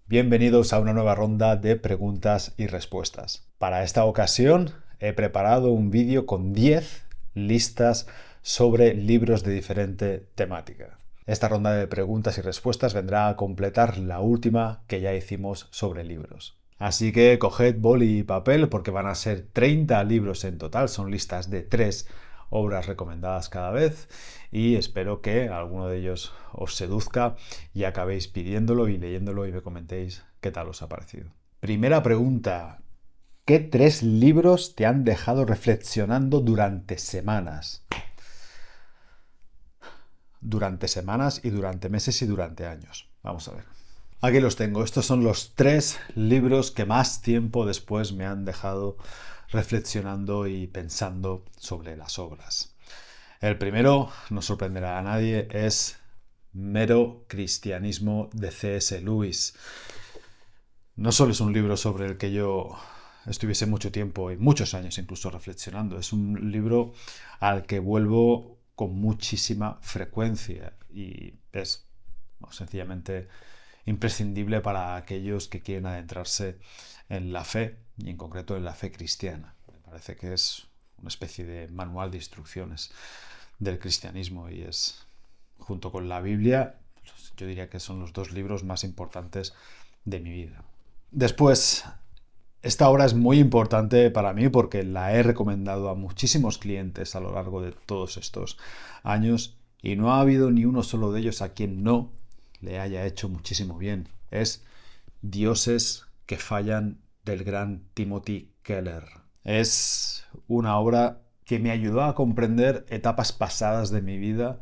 Bienvenidos a una nueva ronda de preguntas y respuestas. Para esta ocasión he preparado un vídeo con 10 listas sobre libros de diferente temática. Esta ronda de preguntas y respuestas vendrá a completar la última que ya hicimos sobre libros. Así que coged boli y papel porque van a ser 30 libros en total, son listas de 3 obras recomendadas cada vez y espero que alguno de ellos os seduzca y acabéis pidiéndolo y leyéndolo y me comentéis qué tal os ha parecido. Primera pregunta. ¿Qué 3 libros te han dejado reflexionando durante semanas? Durante semanas y durante meses y durante años. Vamos a ver. Aquí los tengo. Estos son los 3 libros que más tiempo después me han dejado reflexionando y pensando sobre las obras. El primero, no sorprenderá a nadie, es Mero Cristianismo de C.S. Lewis. No solo es un libro sobre el que yo estuviese mucho tiempo y muchos años incluso reflexionando, es un libro al que vuelvo con muchísima frecuencia y es sencillamente imprescindible para aquellos que quieren adentrarse en la fe y en concreto en la fe cristiana. Me parece que es una especie de manual de instrucciones del cristianismo y es, junto con la Biblia, yo diría que son los 2 libros más importantes de mi vida. Después, esta obra es muy importante para mí porque la he recomendado a muchísimos clientes a lo largo de todos estos años y no ha habido ni uno solo de ellos a quien no le haya hecho muchísimo bien. Es Dioses que fallan del gran Timothy Keller. Es una obra que me ayudó a comprender etapas pasadas de mi vida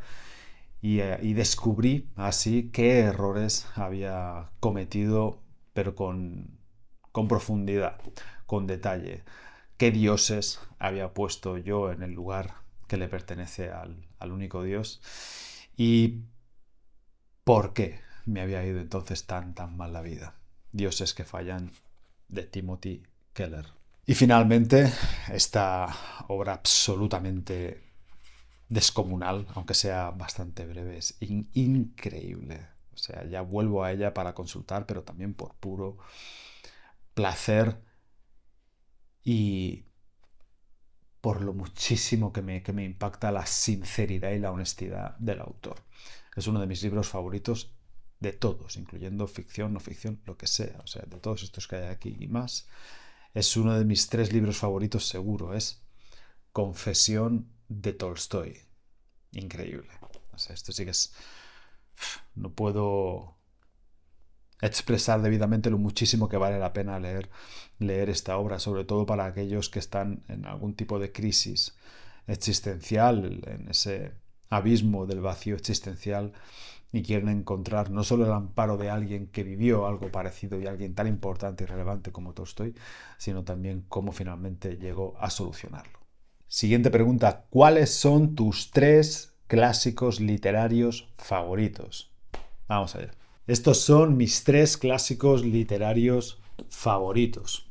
y descubrí así qué errores había cometido, pero con profundidad, con detalle, qué dioses había puesto yo en el lugar que le pertenece al único Dios y por qué me había ido entonces tan mal la vida. Dioses que fallan de Timothy Keller. Y finalmente, esta obra absolutamente descomunal, aunque sea bastante breve, es increíble. O sea, ya vuelvo a ella para consultar, pero también por puro placer y por lo muchísimo que me impacta la sinceridad y la honestidad del autor. Es uno de mis libros favoritos de todos, incluyendo ficción, no ficción, lo que sea. O sea, de todos estos que hay aquí y más. Es uno de mis 3 libros favoritos seguro. Es Confesión de Tolstoy. Increíble. O sea, esto sí que es... No puedo expresar debidamente lo muchísimo que vale la pena leer esta obra, sobre todo para aquellos que están en algún tipo de crisis existencial, en ese abismo del vacío existencial y quieren encontrar no solo el amparo de alguien que vivió algo parecido y alguien tan importante y relevante como Tolstoy, sino también cómo finalmente llegó a solucionarlo. Siguiente pregunta, ¿cuáles son tus 3 clásicos literarios favoritos? Vamos allá. Estos son mis 3 clásicos literarios favoritos.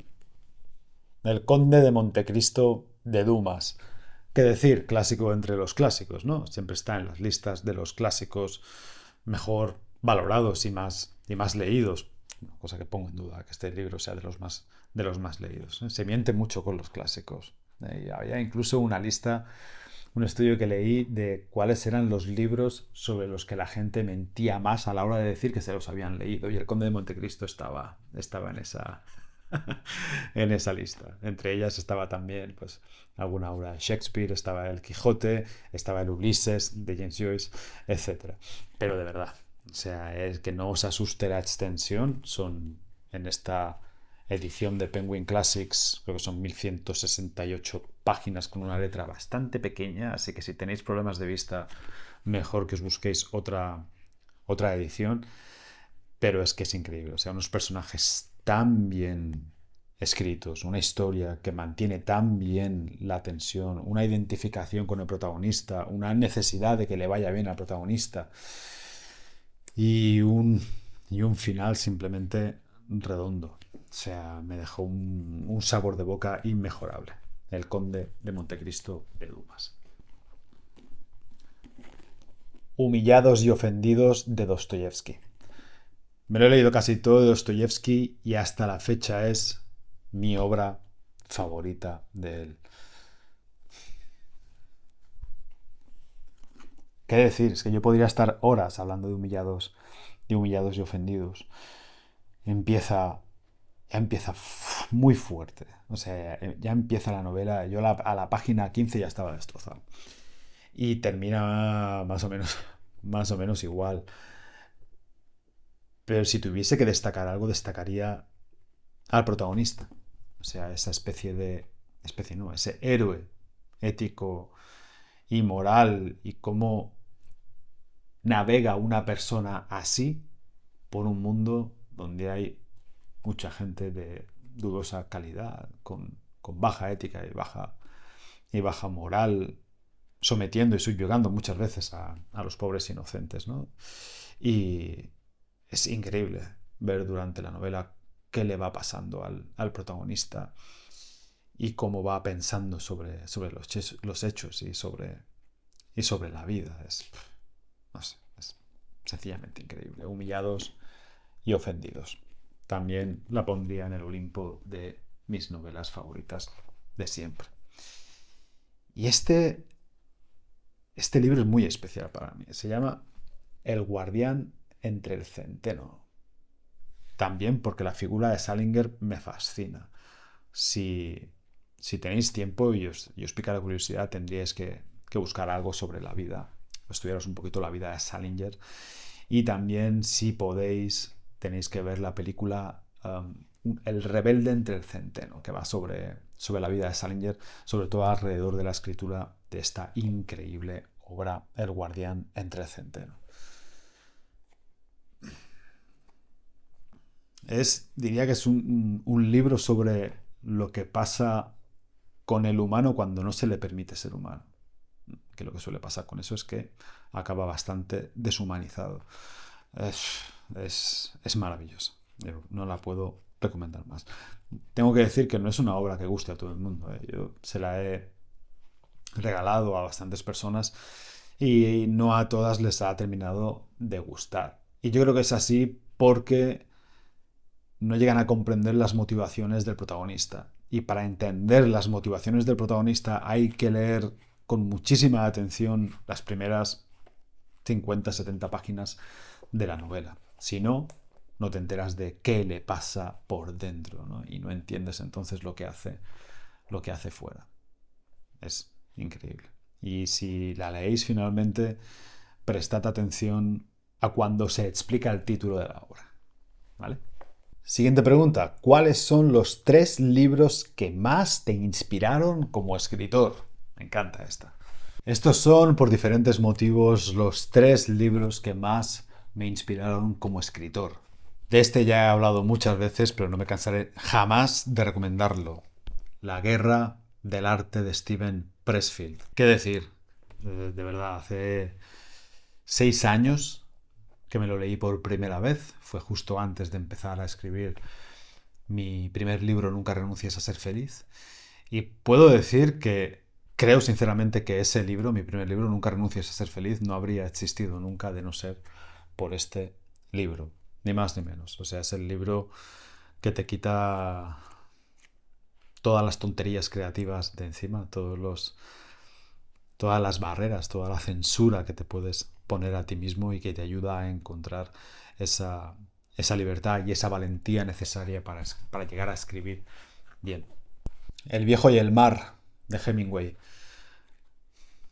El Conde de Montecristo de Dumas. ¿Qué decir? Clásico entre los clásicos, ¿no? Siempre está en las listas de los clásicos mejor valorados y más leídos. Cosa que pongo en duda, que este libro sea de los más leídos. Se miente mucho con los clásicos. Había incluso una lista, un estudio que leí de cuáles eran los libros sobre los que la gente mentía más a la hora de decir que se los habían leído. Y el Conde de Montecristo estaba en en esa lista. Entre ellas estaba también pues, alguna obra de Shakespeare, estaba el Quijote, estaba el Ulises de James Joyce, etc. Pero de verdad, o sea, es que no os asuste la extensión, son en esta edición de Penguin Classics, creo que son 1168 páginas con una letra bastante pequeña, así que si tenéis problemas de vista, mejor que os busquéis otra edición, pero es que es increíble, o sea, unos personajes tan bien escritos, una historia que mantiene tan bien la tensión, una identificación con el protagonista, una necesidad de que le vaya bien al protagonista y un final simplemente redondo. O sea, me dejó un sabor de boca inmejorable. El Conde de Montecristo de Dumas. Humillados y ofendidos de Dostoyevsky. Me lo he leído casi todo de Dostoyevsky y hasta la fecha es mi obra favorita de él. ¿Qué decir? Es que yo podría estar horas hablando de humillados y ofendidos. Empieza, ya empieza muy fuerte. O sea, ya empieza la novela. Yo a la página 15 ya estaba destrozado. Y termina más o menos igual. Pero si tuviese que destacar algo, destacaría al protagonista. O sea, esa especie no, ese héroe ético y moral y cómo navega una persona así por un mundo donde hay mucha gente de dudosa calidad, con baja ética y baja moral, sometiendo y subyugando muchas veces a los pobres inocentes, ¿no? Y es increíble ver durante la novela qué le va pasando al protagonista y cómo va pensando sobre los hechos y sobre la vida. No sé, es sencillamente increíble. Humillados y ofendidos. También la pondría en el Olimpo de mis novelas favoritas de siempre. Y este libro es muy especial para mí. Se llama El guardián entre el centeno. También porque la figura de Salinger me fascina. Si, si tenéis tiempo y os pica la curiosidad, tendríais que buscar algo sobre la vida, estudiaros un poquito la vida de Salinger. Y también, si podéis, tenéis que ver la película El rebelde entre el centeno, que va sobre la vida de Salinger, sobre todo alrededor de la escritura de esta increíble obra, El guardián entre el centeno. Diría que es un libro sobre lo que pasa con el humano cuando no se le permite ser humano. Que lo que suele pasar con eso es que acaba bastante deshumanizado. Es maravillosa. Yo no la puedo recomendar más. Tengo que decir que no es una obra que guste a todo el mundo. Yo se la he regalado a bastantes personas y no a todas les ha terminado de gustar. Y yo creo que es así porque no llegan a comprender las motivaciones del protagonista. Y para entender las motivaciones del protagonista hay que leer con muchísima atención las primeras 50, 70 páginas de la novela. Si no, no te enteras de qué le pasa por dentro, ¿no? Y no entiendes entonces lo que hace fuera. Es increíble. Y si la leéis finalmente, prestad atención a cuando se explica el título de la obra. ¿Vale? Siguiente pregunta. ¿Cuáles son los 3 libros que más te inspiraron como escritor? Me encanta esta. Estos son, por diferentes motivos, los 3 libros que más me inspiraron como escritor. De este ya he hablado muchas veces, pero no me cansaré jamás de recomendarlo. La guerra del arte de Steven Pressfield. ¿Qué decir? De verdad, hace 6 años que me lo leí por primera vez. Fue justo antes de empezar a escribir mi primer libro, Nunca renuncies a ser feliz. Y puedo decir que creo sinceramente que ese libro, mi primer libro, Nunca renuncies a ser feliz, no habría existido nunca de no ser por este libro. Ni más ni menos. O sea, es el libro que te quita todas las tonterías creativas de encima, todas las barreras, toda la censura que te puedes poner a ti mismo y que te ayuda a encontrar esa libertad y esa valentía necesaria para llegar a escribir bien. El viejo y el mar, de Hemingway.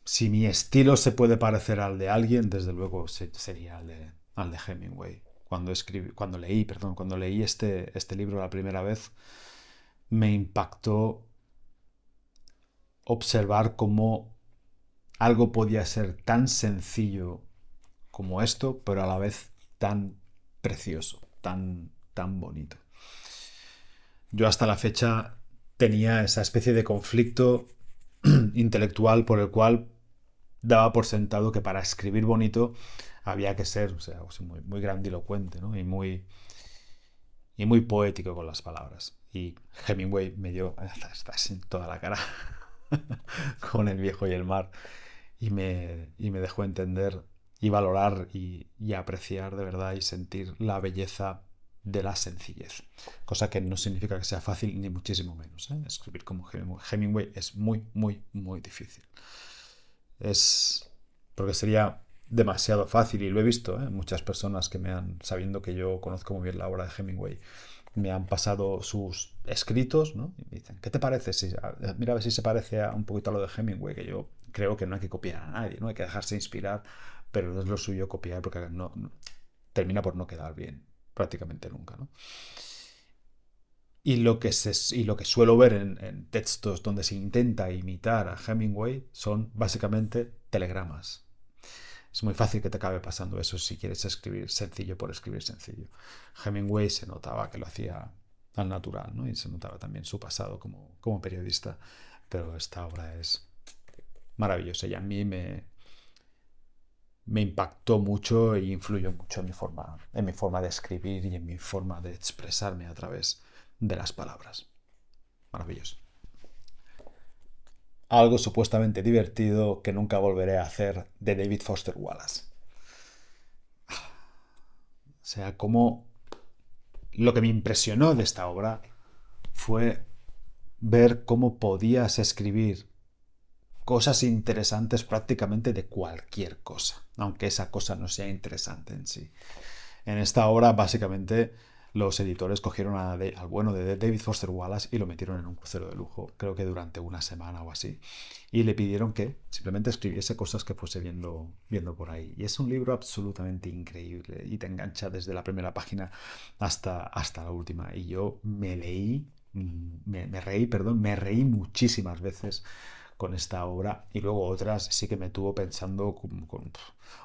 Si mi estilo se puede parecer al de alguien, desde luego sería al de Hemingway. Cuando leí este libro la primera vez, me impactó observar cómo algo podía ser tan sencillo como esto, pero a la vez tan precioso, tan bonito. Yo hasta la fecha tenía esa especie de conflicto intelectual por el cual daba por sentado que para escribir bonito había que ser, o sea, muy grandilocuente, ¿no? Y muy poético con las palabras. Y Hemingway me dio en toda la cara con El viejo y el mar y me dejó entender y valorar y apreciar de verdad y sentir la belleza de la sencillez. Cosa que no significa que sea fácil, ni muchísimo menos, ¿eh? Escribir como Hemingway es muy, muy, muy difícil. Es porque sería demasiado fácil, y lo he visto, ¿eh? Muchas personas que sabiendo que yo conozco muy bien la obra de Hemingway, me han pasado sus escritos, ¿no? Y me dicen, ¿qué te parece? Mira a ver si se parece un poquito a lo de Hemingway, que yo creo que no hay que copiar a nadie, ¿no? Hay que dejarse inspirar, pero no es lo suyo copiar porque termina por no quedar bien prácticamente nunca, ¿no? Y lo que suelo ver en textos donde se intenta imitar a Hemingway son básicamente telegramas. Es muy fácil que te acabe pasando eso si quieres escribir sencillo por escribir sencillo. Hemingway se notaba que lo hacía al natural, ¿no? Y se notaba también su pasado como periodista. Pero esta obra es maravillosa y a mí me impactó mucho e influyó mucho en mi forma de escribir y en mi forma de expresarme a través de las palabras. Maravilloso. Algo supuestamente divertido que nunca volveré a hacer, de David Foster Wallace. O sea, como lo que me impresionó de esta obra fue ver cómo podías escribir cosas interesantes prácticamente de cualquier cosa, aunque esa cosa no sea interesante en sí. En esta obra, básicamente, los editores cogieron al bueno de David Foster Wallace y lo metieron en un crucero de lujo, creo que durante una semana o así, y le pidieron que simplemente escribiese cosas que fuese viendo por ahí. Y es un libro absolutamente increíble y te engancha desde la primera página hasta la última. Y yo me reí muchísimas veces con esta obra, y luego otras sí que me tuvo pensando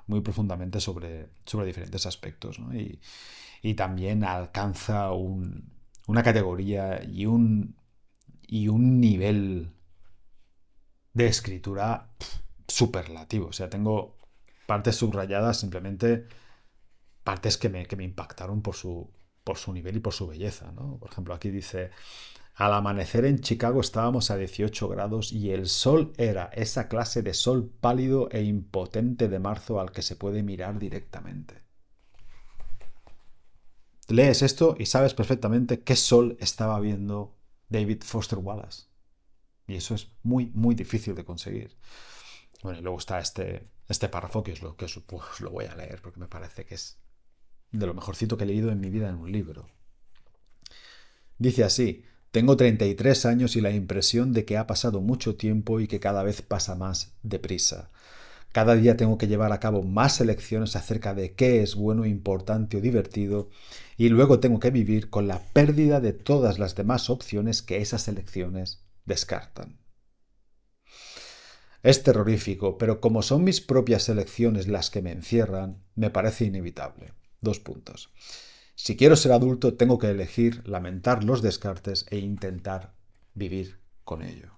muy profundamente sobre diferentes aspectos, ¿no? Y también alcanza una categoría y un nivel de escritura superlativo. O sea, tengo partes subrayadas, simplemente partes que me impactaron por su nivel y por su belleza, ¿no? Por ejemplo, aquí dice: al amanecer en Chicago estábamos a 18 grados y el sol era esa clase de sol pálido e impotente de marzo al que se puede mirar directamente. Lees esto y sabes perfectamente qué sol estaba viendo David Foster Wallace. Y eso es muy, muy difícil de conseguir. Bueno, y luego está este párrafo que os lo voy a leer porque me parece que es de lo mejorcito que he leído en mi vida en un libro. Dice así: tengo 33 años y la impresión de que ha pasado mucho tiempo y que cada vez pasa más deprisa. Cada día tengo que llevar a cabo más elecciones acerca de qué es bueno, importante o divertido, y luego tengo que vivir con la pérdida de todas las demás opciones que esas elecciones descartan. Es terrorífico, pero como son mis propias elecciones las que me encierran, me parece inevitable. 2 puntos. Si quiero ser adulto, tengo que elegir lamentar los descartes e intentar vivir con ello.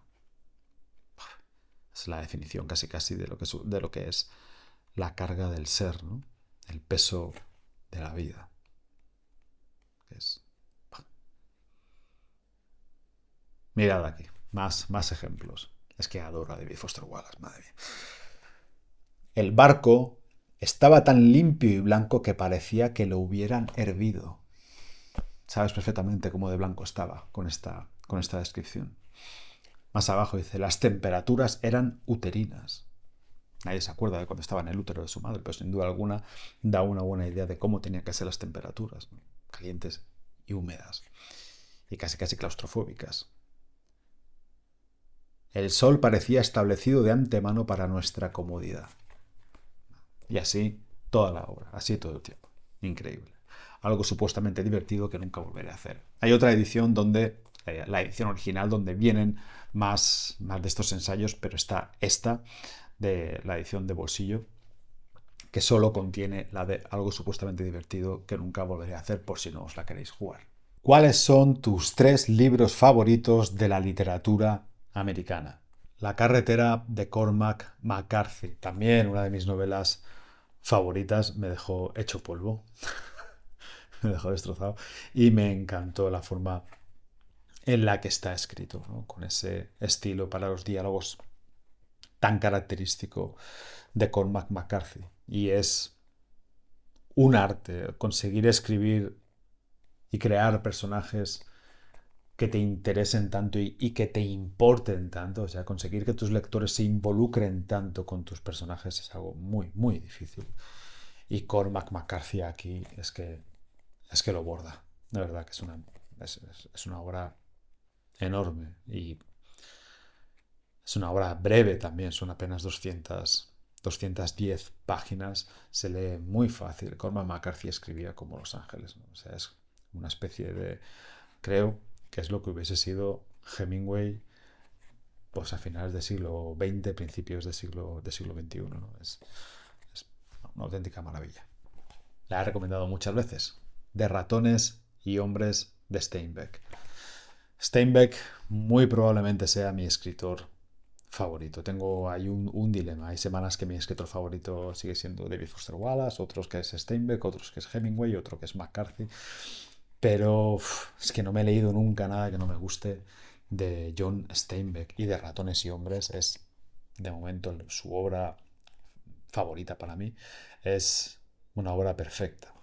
Es la definición casi casi de lo que es la carga del ser, ¿no? El peso de la vida. Es... Mirad aquí, más ejemplos. Es que adoro a David Foster Wallace, madre mía. El barco estaba tan limpio y blanco que parecía que lo hubieran hervido. Sabes perfectamente cómo de blanco estaba con esta descripción. Más abajo dice: las temperaturas eran uterinas. Nadie se acuerda de cuando estaba en el útero de su madre, pero sin duda alguna da una buena idea de cómo tenían que ser las temperaturas, ¿no? Calientes y húmedas, y casi casi claustrofóbicas. El sol parecía establecido de antemano para nuestra comodidad. Y así toda la obra, así todo el tiempo. Increíble. Algo supuestamente divertido que nunca volveré a hacer. Hay otra edición la edición original, donde vienen más de estos ensayos, pero está esta de la edición de bolsillo, que solo contiene la de algo supuestamente divertido que nunca volveré a hacer, por si no os la queréis jugar. ¿Cuáles son tus 3 libros favoritos de la literatura americana? La carretera, de Cormac McCarthy, también una de mis novelas favoritas, me dejó hecho polvo, me dejó destrozado, y me encantó la forma en la que está escrito, ¿no? Con ese estilo para los diálogos tan característico de Cormac McCarthy. Y es un arte conseguir escribir y crear personajes que te interesen tanto y que te importen tanto. O sea, conseguir que tus lectores se involucren tanto con tus personajes es algo muy, muy difícil. Y Cormac McCarthy aquí es que lo borda. De verdad que es una obra enorme y es una obra breve también, son apenas 210 páginas, se lee muy fácil. Cormac McCarthy escribía como Los Ángeles, ¿no? O sea, es una especie de... Creo que es lo que hubiese sido Hemingway pues a finales del siglo XX, principios del siglo XXI, ¿no? Es una auténtica maravilla. La he recomendado muchas veces. De ratones y hombres de Steinbeck. Steinbeck muy probablemente sea mi escritor favorito. Tengo ahí un dilema. Hay semanas que mi escritor favorito sigue siendo David Foster Wallace, otros que es Steinbeck, otros que es Hemingway, otro que es McCarthy. Pero es que no me he leído nunca nada que no me guste de John Steinbeck. Y de Ratones y Hombres es, de momento, su obra favorita para mí. Es una obra perfecta.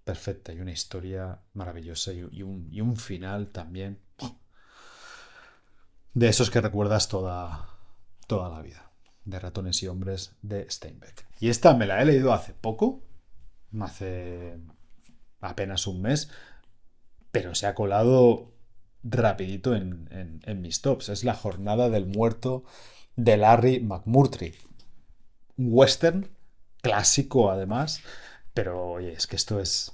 Perfecta y una historia maravillosa y un final también de esos que recuerdas toda la vida. De Ratones y Hombres de Steinbeck. Y esta me la he leído hace poco, hace apenas un mes, pero se ha colado rapidito en mis tops. Es La Jornada del Muerto de Larry McMurtry. Un western clásico además, pero oye, es que esto es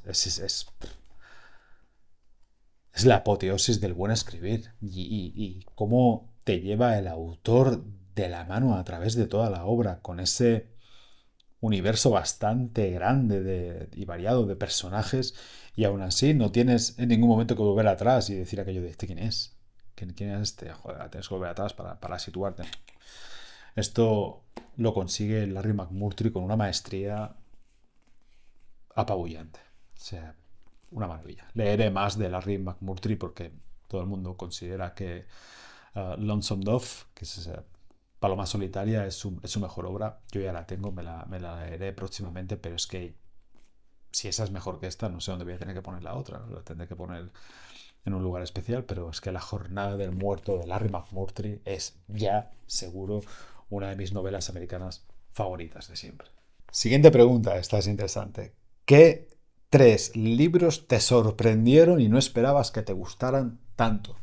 la apoteosis del buen escribir y cómo te lleva el autor de la mano a través de toda la obra con ese universo bastante grande y variado de personajes y aún así no tienes en ningún momento que volver atrás y decir aquello de este quién es. ¿Quién es este? Joder, tienes que volver atrás para situarte. Esto lo consigue Larry McMurtry con una maestría apabullante. O sea, una maravilla. Leeré más de Larry McMurtry porque todo el mundo considera que Lonesome Dove, que es esa Paloma Solitaria, es su mejor obra. Yo ya la tengo, me la leeré próximamente, pero es que si esa es mejor que esta, no sé dónde voy a tener que poner la otra, ¿no? La tendré que poner en un lugar especial, pero es que La Jornada del Muerto de Larry McMurtry es ya seguro una de mis novelas americanas favoritas de siempre. Siguiente pregunta, esta es interesante. ¿Qué 3 libros te sorprendieron y no esperabas que te gustaran tanto?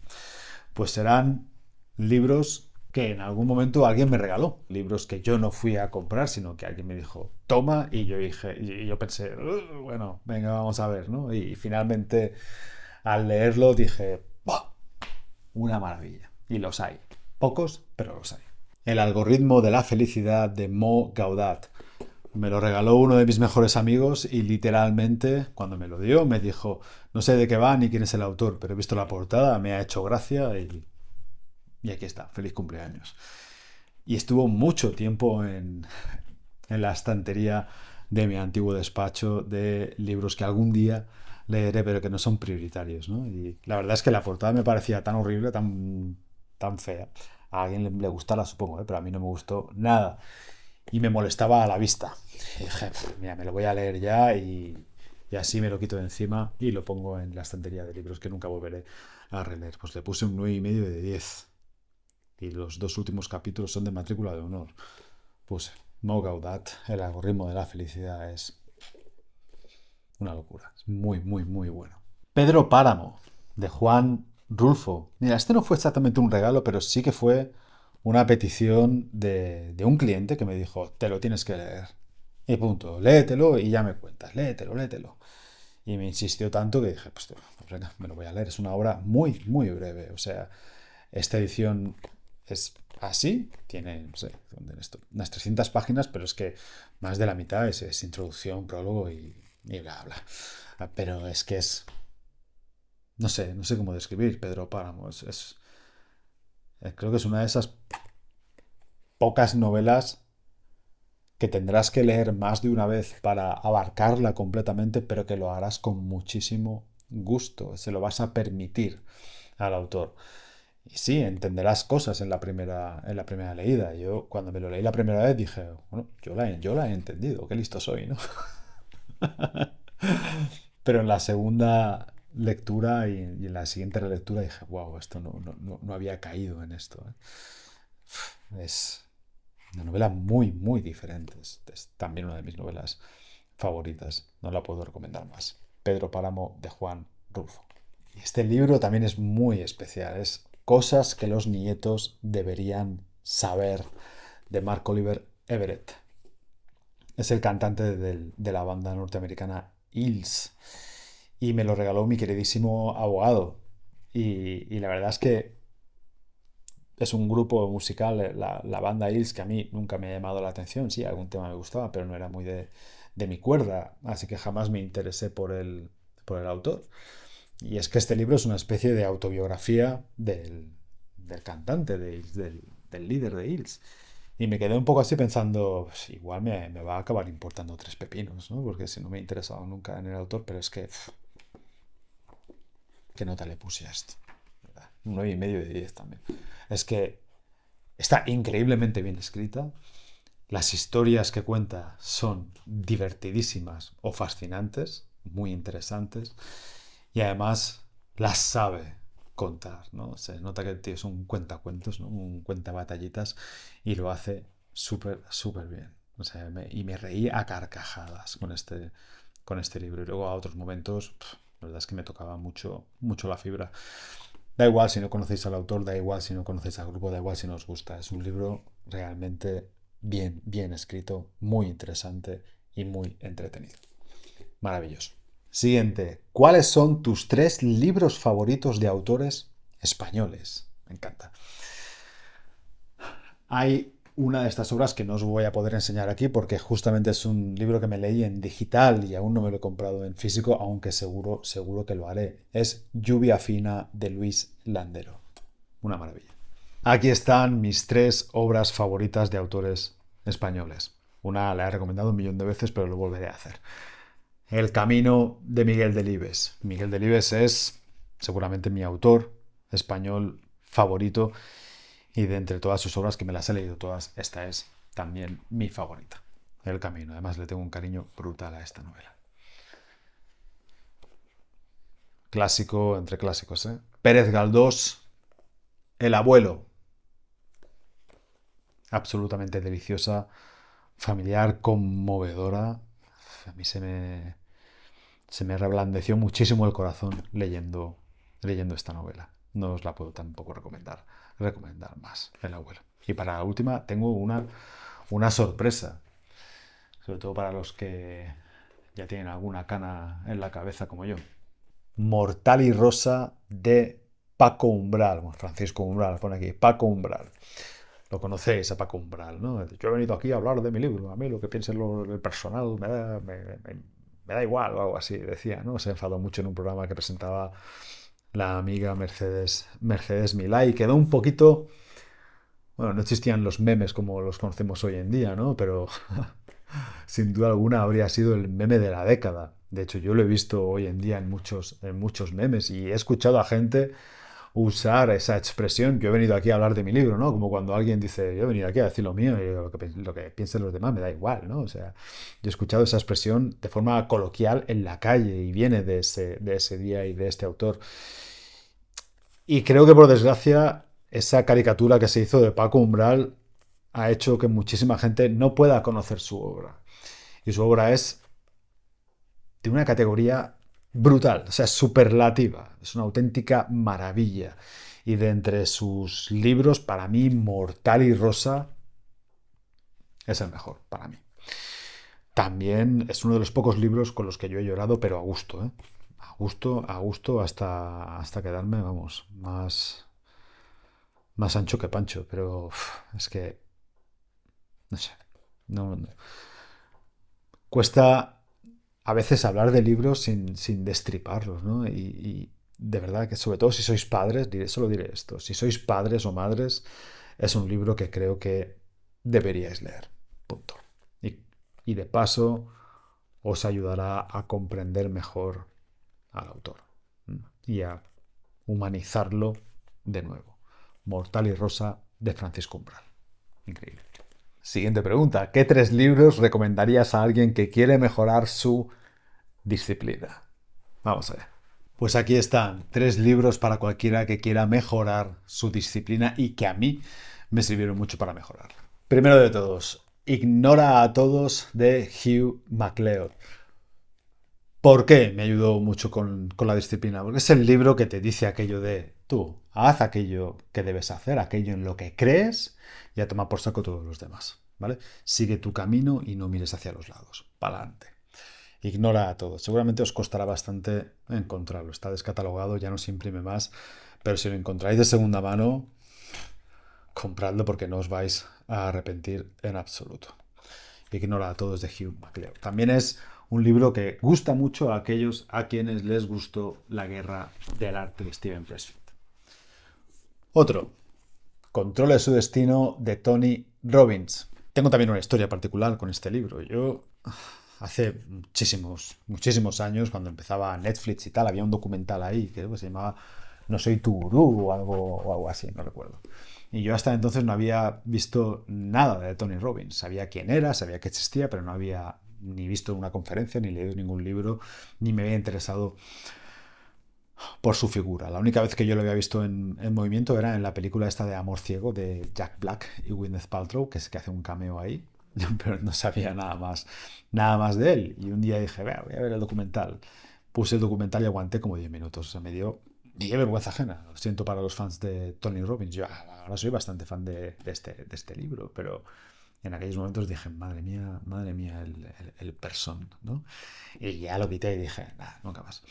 Pues serán libros que en algún momento alguien me regaló, libros que yo no fui a comprar, sino que alguien me dijo, toma, y yo pensé, bueno, venga, vamos a ver, ¿no? Y finalmente al leerlo dije, ¡bah! Una maravilla. Y los hay. Pocos, pero los hay. El algoritmo de la felicidad de Mo Gaudat. Me lo regaló uno de mis mejores amigos y literalmente cuando me lo dio me dijo, no sé de qué va ni quién es el autor, pero he visto la portada, me ha hecho gracia y aquí está, feliz cumpleaños. Y estuvo mucho tiempo en la estantería de mi antiguo despacho de libros que algún día leeré pero que no son prioritarios, ¿no? Y la verdad es que la portada me parecía tan horrible, tan fea. A alguien le gustará, supongo, ¿eh? Pero a mí no me gustó nada. Y me molestaba a la vista. Y dije, mira, me lo voy a leer ya y así me lo quito de encima y lo pongo en la estantería de libros que nunca volveré a releer. Pues le puse un 9,5 de 10. Y los 2 últimos capítulos son de matrícula de honor. Puse Mo Gaudat, el algoritmo de la felicidad es una locura. Es muy, muy, muy bueno. Pedro Páramo, de Juan Rulfo. Mira, este no fue exactamente un regalo, pero sí que fue una petición de un cliente que me dijo, te lo tienes que leer. Y punto, léetelo y ya me cuentas, léetelo, léetelo. Y me insistió tanto que dije, pues venga, me lo voy a leer. Es una obra muy, muy breve. O sea, esta edición es así, tiene, no sé, unas 300 páginas, pero es que más de la mitad es introducción, prólogo y bla, bla. Pero es que no sé cómo describir Pedro Páramo. Creo que es una de esas pocas novelas que tendrás que leer más de una vez para abarcarla completamente, pero que lo harás con muchísimo gusto, se lo vas a permitir al autor. Y sí, entenderás cosas en la primera leída. Yo cuando me lo leí la primera vez dije, bueno, yo la he entendido, qué listo soy, ¿no? Pero en la segunda lectura y en la siguiente relectura dije, wow, esto no había caído en esto. Es una novela muy, muy diferente. Es también una de mis novelas favoritas. No la puedo recomendar más. Pedro Páramo de Juan Rulfo. Y este libro también es muy especial. Es Cosas que los nietos deberían saber de Mark Oliver Everett. Es el cantante de la banda norteamericana Hills. Y me lo regaló mi queridísimo abogado. Y la verdad es que es un grupo musical, la banda Hills, que a mí nunca me ha llamado la atención. Sí, algún tema me gustaba, pero no era muy de mi cuerda. Así que jamás me interesé por el autor. Y es que este libro es una especie de autobiografía del cantante, del líder de Hills. Y me quedé un poco así pensando, pues, igual me va a acabar importando tres pepinos, ¿no? Porque si no me he interesado nunca en el autor, pero es que, ¿qué nota le puse a esto? ¿Verdad? Un 9,5 de 10 también. Es que está increíblemente bien escrita. Las historias que cuenta son divertidísimas o fascinantes, muy interesantes. Y además las sabe contar, ¿no? Se nota que el tío es un cuentacuentos, ¿no? Un cuentabatallitas y lo hace súper, súper bien. O sea, y me reí a carcajadas con este libro. Y luego a otros momentos, la verdad es que me tocaba mucho, mucho la fibra. Da igual si no conocéis al autor, da igual si no conocéis al grupo, da igual si no os gusta. Es un libro realmente bien, bien escrito, muy interesante y muy entretenido. Maravilloso. Siguiente. ¿Cuáles son tus tres libros favoritos de autores españoles? Me encanta. Hay una de estas obras que no os voy a poder enseñar aquí porque justamente es un libro que me leí en digital y aún no me lo he comprado en físico, aunque seguro, seguro que lo haré. Es Lluvia Fina de Luis Landero. Una maravilla. Aquí están mis tres obras favoritas de autores españoles. Una la he recomendado un millón de veces, pero lo volveré a hacer. El camino de Miguel Delibes. Miguel Delibes es seguramente mi autor español favorito y de entre todas sus obras, que me las he leído todas, esta es también mi favorita. El camino. Además le tengo un cariño brutal a esta novela. Clásico entre clásicos, ¿eh? Pérez Galdós, El abuelo. Absolutamente deliciosa, familiar, conmovedora. A mí se me reblandeció muchísimo el corazón leyendo esta novela. No os la puedo tampoco recomendar más, El abuelo. Y para la última tengo una sorpresa, sobre todo para los que ya tienen alguna cana en la cabeza como yo. Mortal y Rosa de Paco Umbral, bueno, Francisco Umbral, pone aquí, Paco Umbral. Lo conocéis a Paco Umbral, ¿no? Yo he venido aquí a hablar de mi libro, a mí lo que piense el personal me da igual o algo así, decía, ¿no? Se enfadó mucho en un programa que presentaba la amiga Mercedes Milá y quedó un poquito, bueno, no existían los memes como los conocemos hoy en día, ¿no? Pero sin duda alguna habría sido el meme de la década. De hecho, yo lo he visto hoy en día en muchos memes y he escuchado a gente usar esa expresión. Yo he venido aquí a hablar de mi libro, ¿no? Como cuando alguien dice, yo he venido aquí a decir lo mío y lo que piensen los demás me da igual, ¿no? O sea, yo he escuchado esa expresión de forma coloquial en la calle y viene de ese día y de este autor. Y creo que por desgracia esa caricatura que se hizo de Paco Umbral ha hecho que muchísima gente no pueda conocer su obra. Y su obra es de una categoría brutal, o sea, superlativa. Es una auténtica maravilla. Y de entre sus libros, para mí, Mortal y Rosa es el mejor, para mí. También es uno de los pocos libros con los que yo he llorado, pero a gusto, ¿eh? A gusto hasta quedarme, vamos, más ancho que Pancho. Pero es que, no sé, no. Cuesta a veces hablar de libros sin destriparlos, ¿no? Y de verdad que sobre todo si sois padres, solo diré esto, si sois padres o madres, es un libro que creo que deberíais leer. Punto. Y, y de paso os ayudará a comprender mejor al autor y a humanizarlo de nuevo. Mortal y Rosa de Francisco Umbral. Increíble. Siguiente pregunta. ¿Qué 3 libros recomendarías a alguien que quiere mejorar su disciplina? Vamos a ver. Pues aquí están 3 libros para cualquiera que quiera mejorar su disciplina y que a mí me sirvieron mucho para mejorarla. Primero de todos, Ignora a todos de Hugh MacLeod. ¿Por qué me ayudó mucho con la disciplina? Porque es el libro que te dice aquello de tú, haz aquello que debes hacer, aquello en lo que crees y a tomar por saco todos los demás. ¿Vale? Sigue tu camino y no mires hacia los lados. Para adelante. Ignora a todos. Seguramente os costará bastante encontrarlo. Está descatalogado, ya no se imprime más. Pero si lo encontráis de segunda mano, compradlo porque no os vais a arrepentir en absoluto. Ignora a todos de Hugh MacLeod. También es un libro que gusta mucho a aquellos a quienes les gustó La guerra del arte de Steven Pressfield. Otro, Controle su destino de Tony Robbins. Tengo también una historia particular con este libro. Yo hace muchísimos años, cuando empezaba Netflix y tal, había un documental ahí que se llamaba No soy tu gurú o algo así, no recuerdo. Y yo hasta entonces no había visto nada de Tony Robbins. Sabía quién era, sabía que existía, pero no había ni visto una conferencia, ni leído ningún libro, ni me había interesado por su figura. La única vez que yo lo había visto en movimiento era en la película esta de Amor Ciego de Jack Black y Gwyneth Paltrow, que es que hace un cameo ahí, pero no sabía nada más de él. Y un día dije, voy a ver el documental. Puse el documental y aguanté como 10 minutos. O sea, me dio vergüenza ajena. Lo siento para los fans de Tony Robbins. Yo ahora soy bastante fan de este libro, pero en aquellos momentos dije, madre mía, el person, ¿no? Y ya lo quité y dije, nada, nunca más.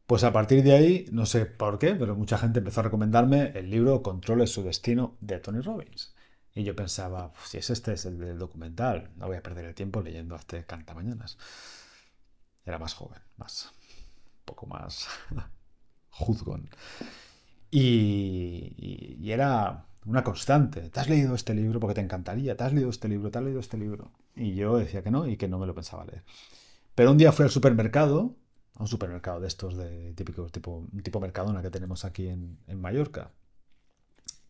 Pues a partir de ahí, no sé por qué, pero mucha gente empezó a recomendarme el libro Controle su destino de Tony Robbins. Y yo pensaba, pues, si este es el del documental, no voy a perder el tiempo leyendo este Cantamañanas. Era más joven, un poco más juzgón. Y era una constante. ¿Te has leído este libro? Porque te encantaría. ¿Te has leído este libro? ¿Te has leído este libro? Y yo decía que no y que no me lo pensaba leer. Pero un día fui al supermercado, a un supermercado de estos de típico tipo Mercadona que tenemos aquí en Mallorca.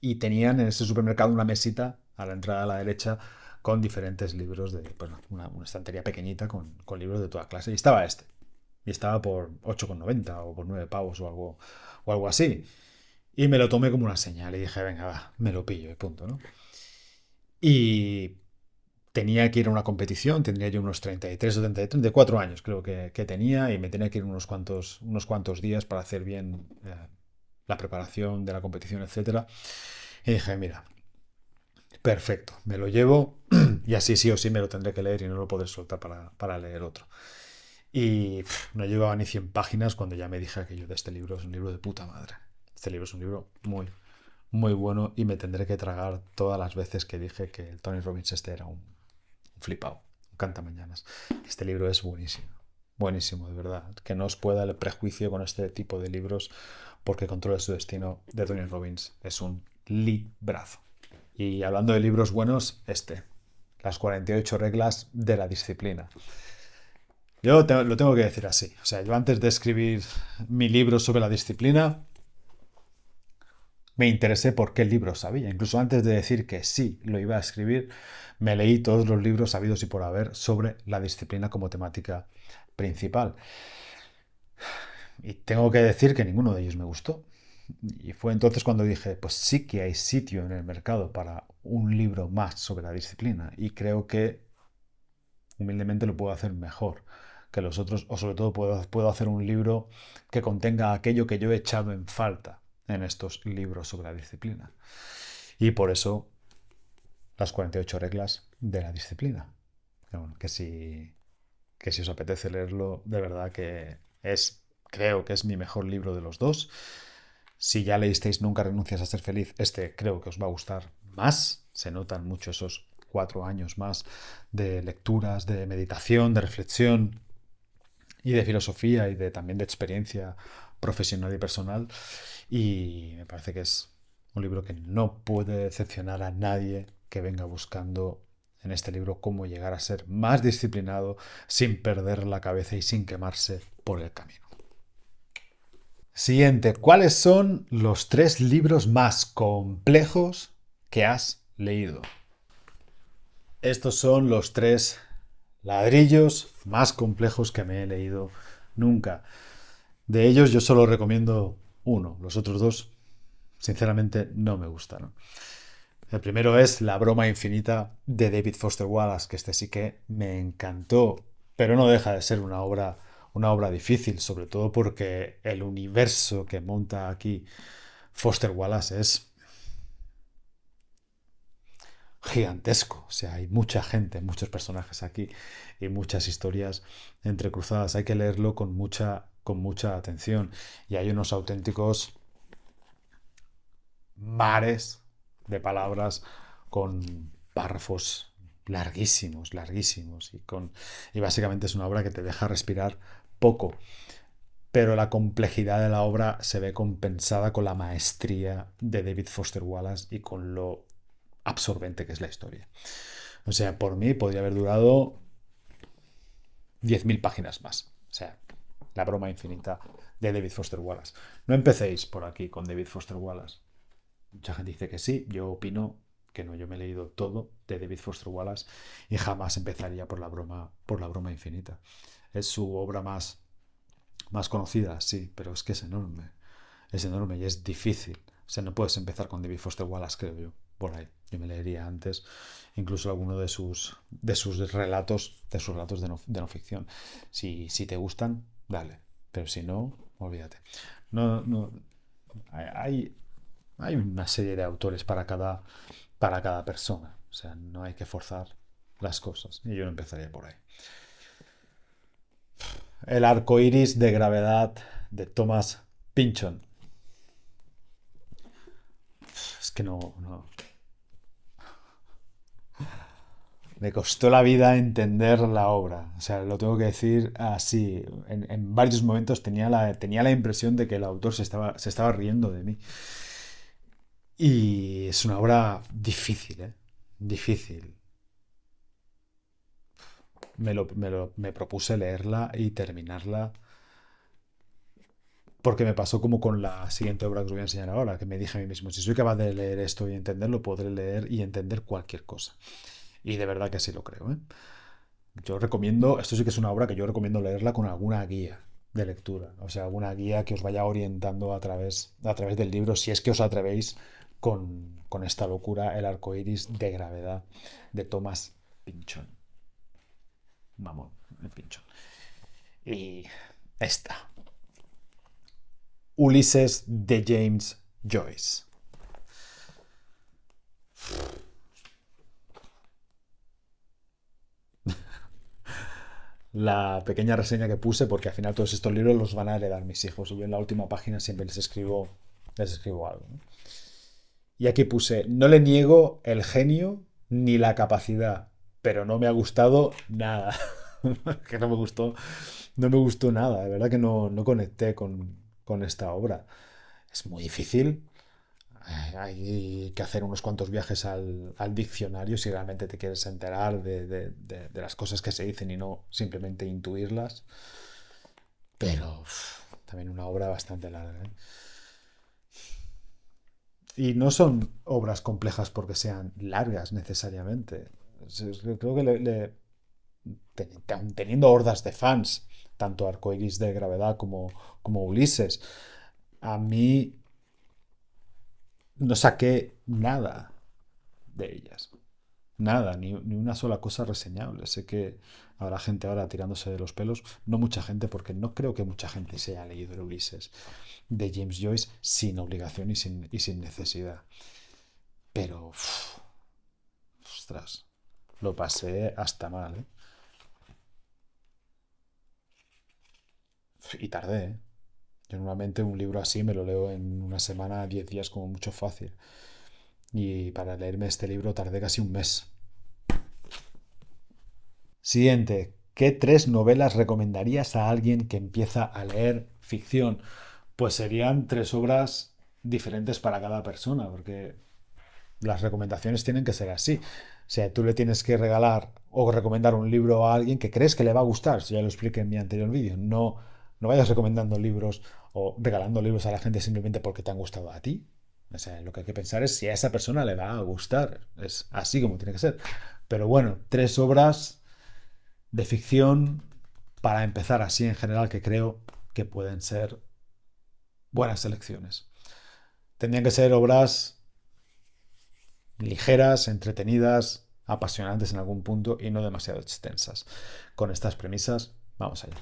Y tenían en ese supermercado una mesita a la entrada a la derecha con diferentes libros de una estantería pequeñita con libros de toda clase. Y estaba este. Y estaba por 8,90 o por 9 pavos o algo así. Y me lo tomé como una señal y dije, venga, va, me lo pillo y punto, ¿no? Y tenía que ir a una competición, tendría yo unos 33 o 34 años creo que tenía y me tenía que ir unos cuantos días para hacer bien la preparación de la competición, etcétera. Y dije, mira, perfecto, me lo llevo y así sí o sí me lo tendré que leer y no lo podré soltar para leer otro. Y no llevaba ni 100 páginas cuando ya me dije que yo de este libro es un libro de puta madre. Este libro es un libro muy bueno y me tendré que tragar todas las veces que dije que el Tony Robbins este era un flipado, un cantamañanas. Este libro es buenísimo, buenísimo, de verdad. Que no os pueda el prejuicio con este tipo de libros porque Controla su destino de Tony Robbins es un librazo. Y hablando de libros buenos, Las 48 reglas de la disciplina. Yo lo tengo que decir así. O sea, yo antes de escribir mi libro sobre la disciplina, me interesé por qué libros había. Incluso antes de decir que sí lo iba a escribir, me leí todos los libros habidos y por haber sobre la disciplina como temática principal. Y tengo que decir que ninguno de ellos me gustó. Y fue entonces cuando dije, pues sí que hay sitio en el mercado para un libro más sobre la disciplina. Y creo que humildemente lo puedo hacer mejor que los otros, o sobre todo puedo hacer un libro que contenga aquello que yo he echado en falta en estos libros sobre la disciplina. Y por eso las 48 reglas de la disciplina. Bueno, que si os apetece leerlo, de verdad que creo que es mi mejor libro de los dos. Si ya leísteis Nunca renuncias a ser feliz, creo que os va a gustar más. Se notan mucho esos 4 años más de lecturas, de meditación, de reflexión y de filosofía y también de experiencia profesional y personal. Y me parece que es un libro que no puede decepcionar a nadie que venga buscando en este libro cómo llegar a ser más disciplinado sin perder la cabeza y sin quemarse por el camino. Siguiente, ¿cuáles son los 3 libros más complejos que has leído? Estos son los 3 ladrillos más complejos que me he leído nunca. De ellos yo solo recomiendo uno, los otros dos, sinceramente, no me gustaron. El primero es La broma infinita de David Foster Wallace, que este sí que me encantó, pero no deja de ser una obra difícil, sobre todo porque el universo que monta aquí Foster Wallace es gigantesco. O sea, hay mucha gente, muchos personajes aquí y muchas historias entrecruzadas. Hay que leerlo con mucha atención. Y hay unos auténticos mares de palabras con párrafos larguísimos, larguísimos. Y básicamente es una obra que te deja respirar poco. Pero la complejidad de la obra se ve compensada con la maestría de David Foster Wallace y con lo absorbente que es la historia. O sea, por mí podría haber durado 10.000 páginas más. O sea, La broma infinita de David Foster Wallace. No empecéis por aquí con David Foster Wallace. Mucha gente dice que sí, yo opino que no. Yo me he leído todo de David Foster Wallace y jamás empezaría por la broma infinita. Es su obra más conocida, sí, pero es que es enorme. Es enorme y es difícil. O sea, no puedes empezar con David Foster Wallace, creo yo, por ahí. Yo me leería antes incluso alguno de sus relatos de no ficción. Si te gustan, dale. Pero si no, olvídate. No, no, hay, hay una serie de autores para cada persona. O sea, no hay que forzar las cosas. Y yo no empezaría por ahí. El arco iris de gravedad de Thomas Pynchon. Es que no. Me costó la vida entender la obra. O sea, lo tengo que decir así. En varios momentos tenía la impresión de que el autor se estaba riendo de mí. Y es una obra difícil, ¿eh? Difícil. Me propuse leerla y terminarla porque me pasó como con la siguiente obra que os voy a enseñar ahora, que me dije a mí mismo, si soy capaz de leer esto y entenderlo, podré leer y entender cualquier cosa. Y de verdad que así lo creo, ¿eh? Yo recomiendo, esto sí que es una obra que yo recomiendo leerla con alguna guía de lectura, o sea, alguna guía que os vaya orientando a través del libro, si es que os atrevéis con esta locura, El arco iris de gravedad de Thomas Pynchon. Vamos, el Pynchon. Y esta, Ulises de James Joyce. La pequeña reseña que puse, porque al final todos estos libros los van a heredar mis hijos y yo en la última página siempre les escribo algo, ¿no? Y aquí puse, no le niego el genio ni la capacidad, pero no me ha gustado nada. Que no me gustó nada, de verdad que no conecté con esta obra. Es muy difícil. Hay que hacer unos cuantos viajes al diccionario si realmente te quieres enterar de las cosas que se dicen y no simplemente intuirlas. Pero también una obra bastante larga, ¿eh? Y no son obras complejas porque sean largas necesariamente. Creo que teniendo hordas de fans, tanto Arcoiris de Gravedad como Ulises, a mí no saqué nada de ellas. Nada, ni una sola cosa reseñable. Sé que habrá gente ahora tirándose de los pelos, no mucha gente, porque no creo que mucha gente se haya leído el Ulises de James Joyce sin obligación y sin necesidad. Pero, ostras, lo pasé hasta mal, ¿eh? Y tardé, ¿eh? Yo normalmente un libro así me lo leo en una semana, 10 días como mucho fácil. Y para leerme este libro tardé casi un mes. Siguiente, ¿qué 3 novelas recomendarías a alguien que empieza a leer ficción? Pues serían 3 obras diferentes para cada persona, porque las recomendaciones tienen que ser así. O sea, tú le tienes que regalar o recomendar un libro a alguien que crees que le va a gustar, si ya lo expliqué en mi anterior vídeo. No vayas recomendando libros o regalando libros a la gente simplemente porque te han gustado a ti. O sea, lo que hay que pensar es si a esa persona le va a gustar. Es así como tiene que ser. Pero bueno, 3 obras de ficción para empezar así en general que creo que pueden ser buenas elecciones. Tendrían que ser obras ligeras, entretenidas, apasionantes en algún punto y no demasiado extensas. Con estas premisas, vamos allá.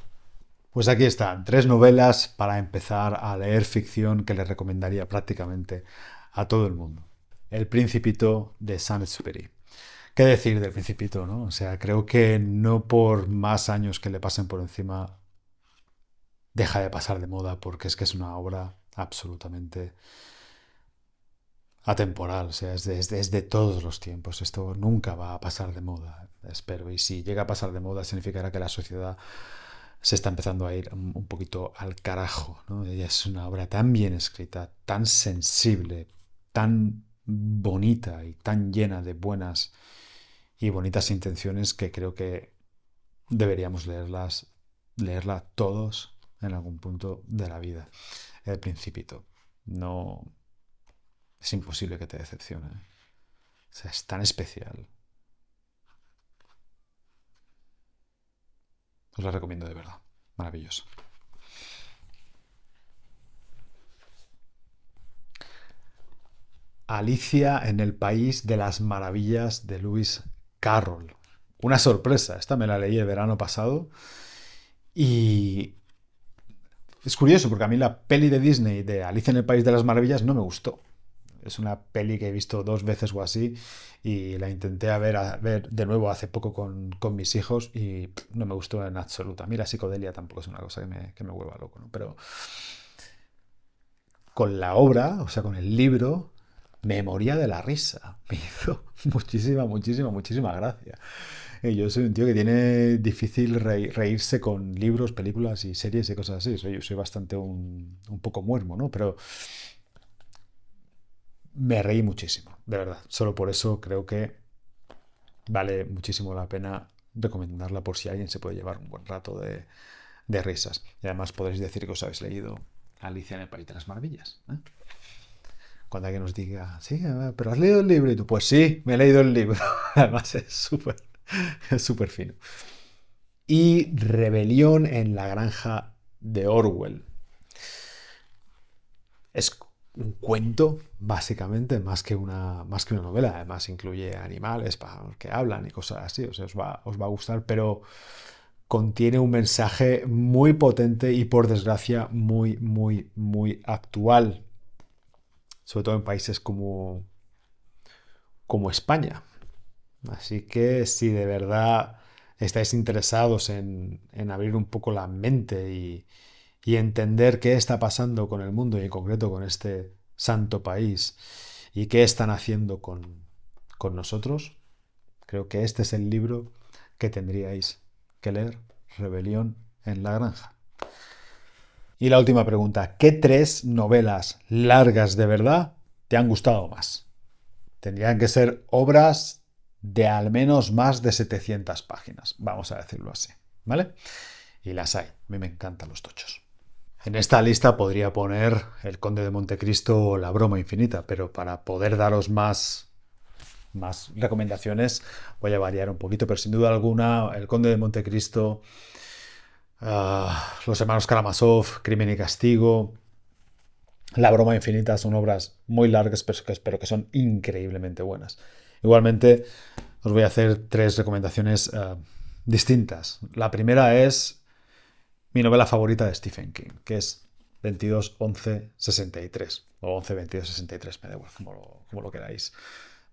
Pues aquí están, 3 novelas para empezar a leer ficción que les recomendaría prácticamente a todo el mundo. El Principito de Saint-Exupéry. ¿Qué decir del Principito, no? O sea, creo que no por más años que le pasen por encima deja de pasar de moda porque es que es una obra absolutamente atemporal, o sea, es de todos los tiempos. Esto nunca va a pasar de moda, espero. Y si llega a pasar de moda, significará que la sociedad se está empezando a ir un poquito al carajo, ¿no? Ella es una obra tan bien escrita, tan sensible, tan bonita y tan llena de buenas y bonitas intenciones que creo que deberíamos leerla todos en algún punto de la vida. El Principito. No, es imposible que te decepcione. O sea, es tan especial. Os la recomiendo de verdad. Maravilloso. Alicia en el País de las Maravillas de Lewis Carroll. Una sorpresa. Esta me la leí el verano pasado. Y es curioso porque a mí la peli de Disney de Alicia en el País de las Maravillas no me gustó. Es una peli que he visto 2 veces o así y la intenté ver de nuevo hace poco con mis hijos y no me gustó en absoluto. A mí la psicodelia tampoco es una cosa que me vuelva loco, ¿no? Pero con la obra, o sea, con el libro, me moría de la risa. Me hizo muchísima gracia. Y yo soy un tío que tiene difícil reírse con libros, películas y series y cosas así. Soy bastante un poco muermo, ¿no? Pero me reí muchísimo, de verdad. Solo por eso creo que vale muchísimo la pena recomendarla por si alguien se puede llevar un buen rato de risas. Y además podréis decir que os habéis leído Alicia en el País de las Maravillas. ¿Eh? Cuando alguien nos diga, sí, pero has leído el libro y tú, pues sí, me he leído el libro. Además es súper fino. Y Rebelión en la Granja de Orwell. Es un cuento, básicamente, más que una novela. Además, incluye animales que hablan y cosas así. O sea, os va a gustar, pero contiene un mensaje muy potente y, por desgracia, muy actual. Sobre todo en países como España. Así que si de verdad estáis interesados en abrir un poco la mente y entender qué está pasando con el mundo y en concreto con este santo país y qué están haciendo con nosotros, creo que este es el libro que tendríais que leer, Rebelión en la Granja. Y la última pregunta, ¿qué 3 novelas largas de verdad te han gustado más? Tendrían que ser obras de al menos más de 700 páginas, vamos a decirlo así, ¿vale? Y las hay, a mí me encantan los tochos. En esta lista podría poner El Conde de Montecristo o La Broma Infinita, pero para poder daros más recomendaciones voy a variar un poquito, pero sin duda alguna El Conde de Montecristo, Los Hermanos Karamazov, Crimen y Castigo, La Broma Infinita son obras muy largas, pero que espero que son increíblemente buenas. Igualmente, os voy a hacer 3 recomendaciones distintas. La primera es mi novela favorita de Stephen King, que es 22-11-63 o 11-22-63, me da igual, como lo queráis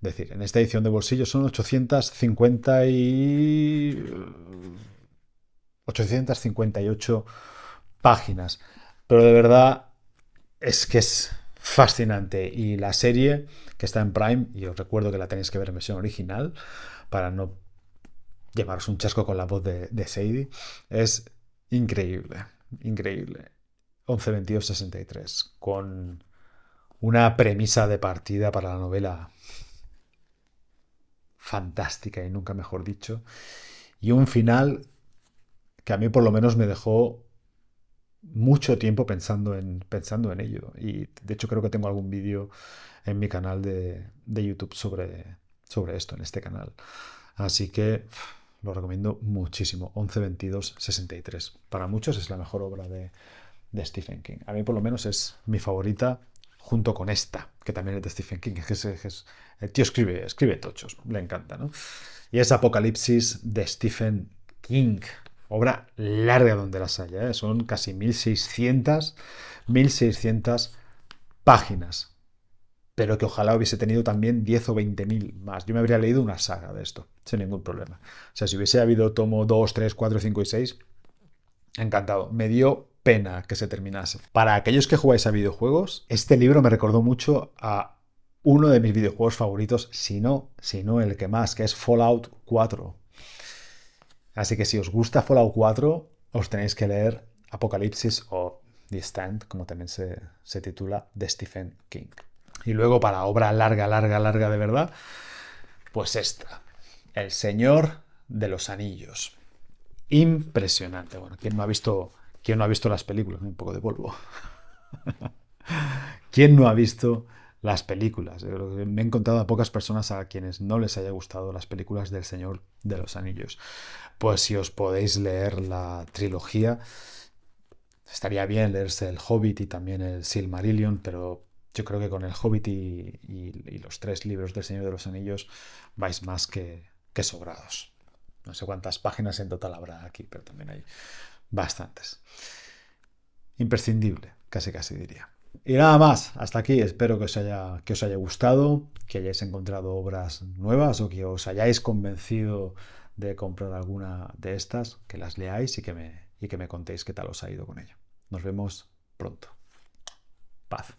decir. En esta edición de bolsillo son 858 páginas, pero de verdad es que es fascinante. Y la serie, que está en Prime, y os recuerdo que la tenéis que ver en versión original, para no llevaros un chasco con la voz de Sadie, es increíble, increíble. 11-22-63, con una premisa de partida para la novela fantástica y nunca mejor dicho, y un final que a mí por lo menos me dejó mucho tiempo pensando en ello. Y de hecho creo que tengo algún vídeo en mi canal de YouTube sobre esto, en este canal. Así que lo recomiendo muchísimo. 11-22-63. Para muchos es la mejor obra de Stephen King. A mí por lo menos es mi favorita junto con esta, que también es de Stephen King. El tío escribe tochos, le encanta, ¿no? Y es Apocalipsis de Stephen King. Obra larga donde las haya, ¿eh? Son casi 1600 páginas. Pero que ojalá hubiese tenido también 10 o 20.000 más. Yo me habría leído una saga de esto, sin ningún problema. O sea, si hubiese habido tomo 2, 3, 4, 5 y 6, encantado. Me dio pena que se terminase. Para aquellos que jugáis a videojuegos, este libro me recordó mucho a uno de mis videojuegos favoritos, si no el que más, que es Fallout 4. Así que si os gusta Fallout 4, os tenéis que leer Apocalipsis o The Stand, como también se titula, de Stephen King. Y luego para obra larga, larga, larga de verdad, pues esta, El Señor de los Anillos. Impresionante. Bueno, ¿quién no ha visto las películas? Un poco de polvo. ¿Quién no ha visto las películas? Me he encontrado a pocas personas a quienes no les haya gustado las películas del Señor de los Anillos. Pues si os podéis leer la trilogía, estaría bien leerse el Hobbit y también el Silmarillion, pero yo creo que con el Hobbit y los 3 libros del Señor de los Anillos vais más que sobrados. No sé cuántas páginas en total habrá aquí, pero también hay bastantes. Imprescindible, casi casi diría. Y nada más, hasta aquí. Espero que os haya gustado, que hayáis encontrado obras nuevas o que os hayáis convencido de comprar alguna de estas, que las leáis y que me contéis qué tal os ha ido con ello. Nos vemos pronto. Paz.